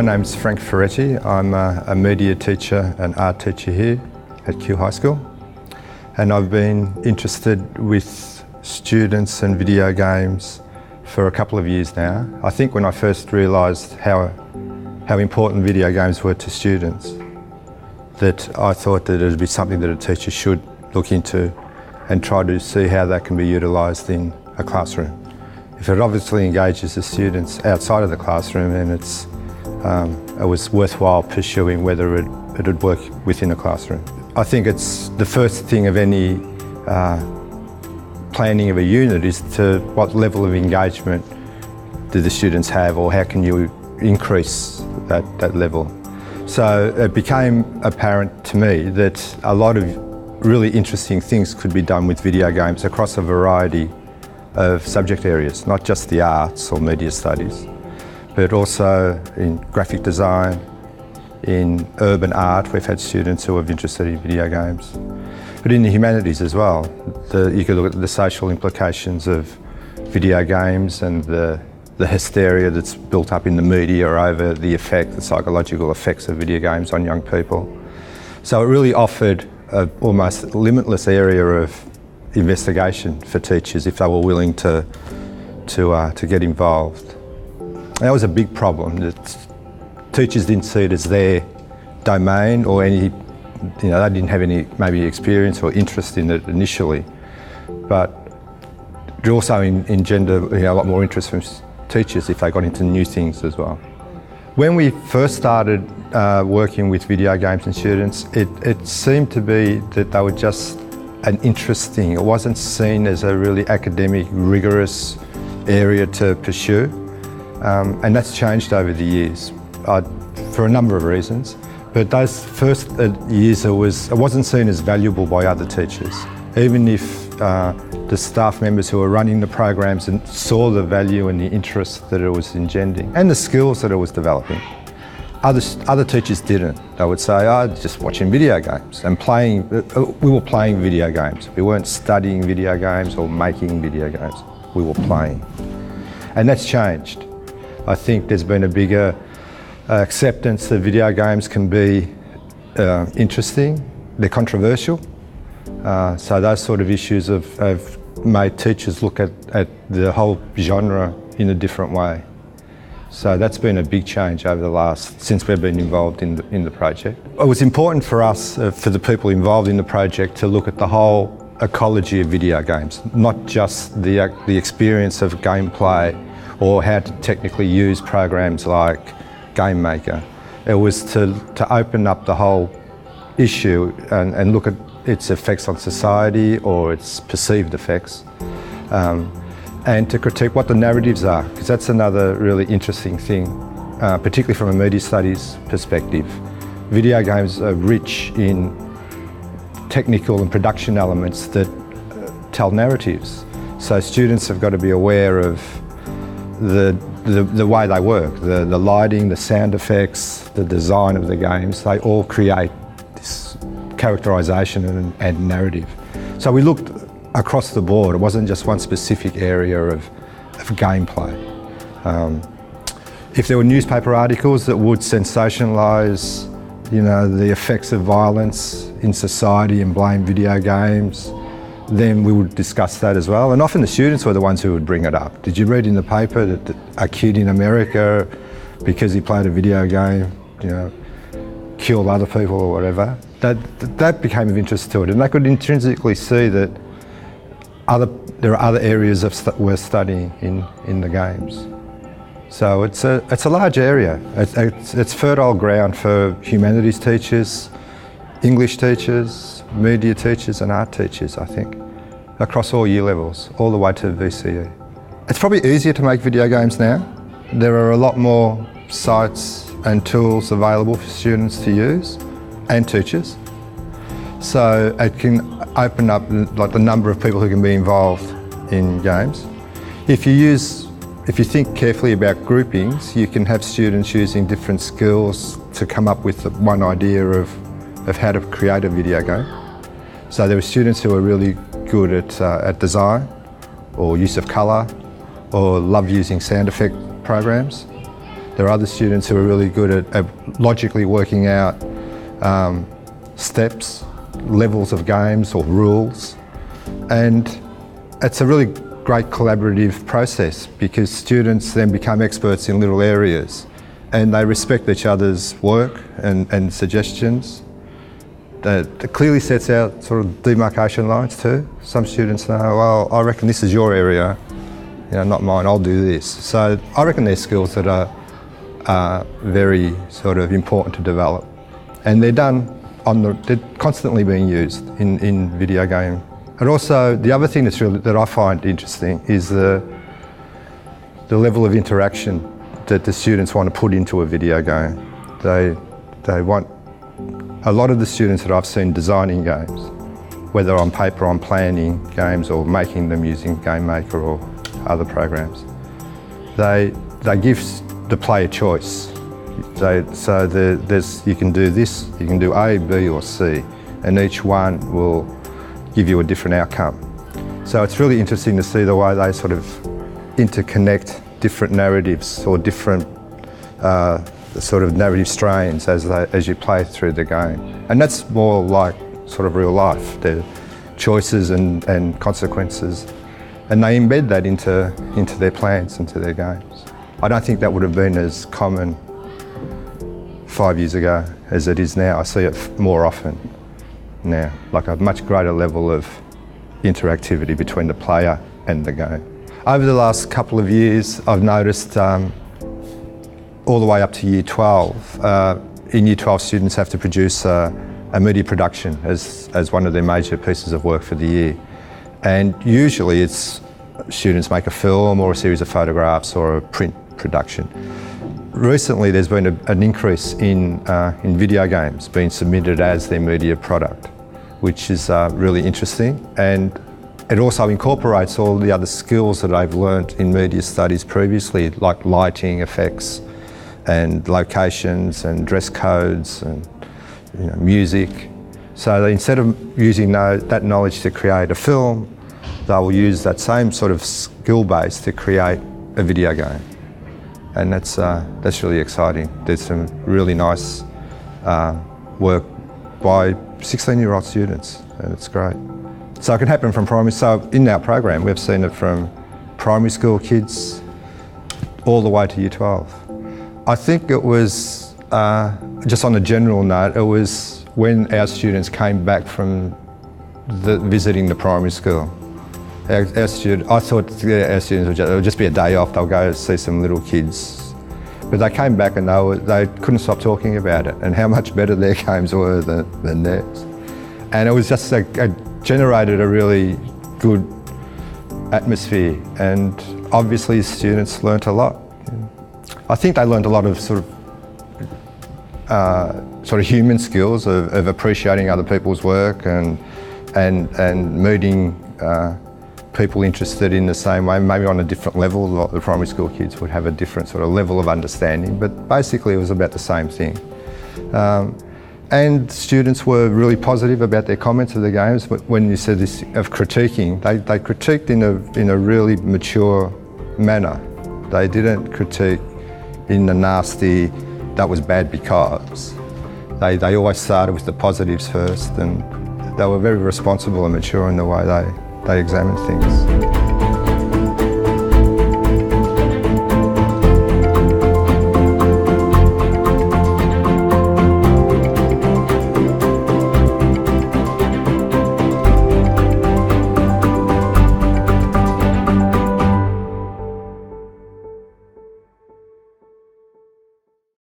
My name's Frank Ferretti. I'm a media teacher and art teacher here at Kew High School. And I've been interested with students and video games for a couple of years now. I think when I first realised how important video games were to students, that I thought that it would be something that a teacher should look into and try to see how that can be utilised in a classroom. If it obviously engages the students outside of the classroom, then it was worthwhile pursuing whether it would work within a classroom. I think it's the first thing of any planning of a unit is to what level of engagement do the students have, or how can you increase that level. So it became apparent to me that a lot of really interesting things could be done with video games across a variety of subject areas, not just the arts or media studies, but also in graphic design, in urban art. We've had students who are interested in video games, but in the humanities as well. You could look at the social implications of video games and the hysteria that's built up in the media over the psychological effects of video games on young people. So it really offered an almost limitless area of investigation for teachers if they were willing to get involved. That was a big problem, that teachers didn't see it as their domain, or they didn't have any maybe experience or interest in it initially, but it also engendered a lot more interest from teachers if they got into new things as well. When we first started working with video games and students, it seemed to be that they were just an interesting, it wasn't seen as a really academic, rigorous area to pursue. And that's changed over the years for a number of reasons. But those first years, it wasn't seen as valuable by other teachers. Even if the staff members who were running the programs and saw the value and the interest that it was engendering and the skills that it was developing, other teachers didn't. They would say, just watching video games and playing. We were playing video games. We weren't studying video games or making video games. We were playing. And that's changed. I think there's been a bigger acceptance that video games can be interesting. They're controversial. So those sort of issues have made teachers look at the whole genre in a different way. So that's been a big change over since we've been involved in the project. It was important for us, for the people involved in the project, to look at the whole ecology of video games, not just the experience of gameplay or how to technically use programs like Game Maker. It was to open up the whole issue and look at its effects on society or its perceived effects. And to critique what the narratives are, because that's another really interesting thing, particularly from a media studies perspective. Video games are rich in technical and production elements that tell narratives. So students have got to be aware of the way they work, the lighting, the sound effects, the design of the games. They all create this characterisation and narrative. So we looked across the board. It wasn't just one specific area of gameplay. If there were newspaper articles that would sensationalise, the effects of violence in society and blame video games, then we would discuss that as well. And often the students were the ones who would bring it up. Did you read in the paper that a kid in America, because he played a video game, killed other people or whatever? That became of interest to it, and they could intrinsically see that there are other areas worth studying in the games. So it's a large area. It's fertile ground for humanities teachers, English teachers, media teachers and art teachers, I think, across all year levels, all the way to VCE. It's probably easier to make video games now. There are a lot more sites and tools available for students to use and teachers. So it can open up the number of people who can be involved in games. If you think carefully about groupings, you can have students using different skills to come up with one idea of how to create a video game. So there were students who were really good at design or use of colour or love using sound effect programs. There are other students who are really good at logically working out steps, levels of games or rules. And it's a really great collaborative process because students then become experts in little areas and they respect each other's work and suggestions. It clearly sets out sort of demarcation lines too. Some students know, well, I reckon this is your area, not mine, I'll do this. So I reckon they're skills that are very sort of important to develop. And they're they're constantly being used in video game. And also the other thing that I find interesting is the level of interaction that the students want to put into a video game. They want, a lot of the students that I've seen designing games, whether on paper I'm planning games or making them using Game Maker or other programs, they give the player choice. You can do this, you can do A, B or C, and each one will give you a different outcome. So it's really interesting to see the way they sort of interconnect different narratives or different sort of narrative strains as you play through the game. And that's more like sort of real life, the choices and consequences. And they embed that into their plans, into their games. I don't think that would have been as common 5 years ago as it is now. I see it more often now, like a much greater level of interactivity between the player and the game. Over the last couple of years, I've noticed all the way up to Year 12, in Year 12 students have to produce a media production as one of their major pieces of work for the year. And usually it's students make a film or a series of photographs or a print production. Recently there's been an increase in video games being submitted as their media product, which is really interesting. And it also incorporates all the other skills that I've learnt in media studies previously, like lighting, effects, and locations and dress codes and music. So instead of using that knowledge to create a film, they will use that same sort of skill base to create a video game. And that's really exciting. There's some really nice work by 16-year-old students, and it's great. So it can happen from primary. So in our program, we've seen it from primary school kids all the way to Year 12. I think it was, just on a general note, it was when our students came back from visiting the primary school. I thought our students it would just be a day off, they'll go see some little kids. But they came back and they couldn't stop talking about it and how much better their games were than theirs. And it was just generated a really good atmosphere, and obviously students learnt a lot. I think they learned a lot of sort of human skills of appreciating other people's work and meeting people interested in the same way, maybe on a different level. The primary school kids would have a different sort of level of understanding, but basically it was about the same thing. And students were really positive about their comments of the games. But when you said this of critiquing, they critiqued in a really mature manner. They didn't critique in the nasty, that was bad because. They always started with the positives first, and they were very responsible and mature in the way they examined things.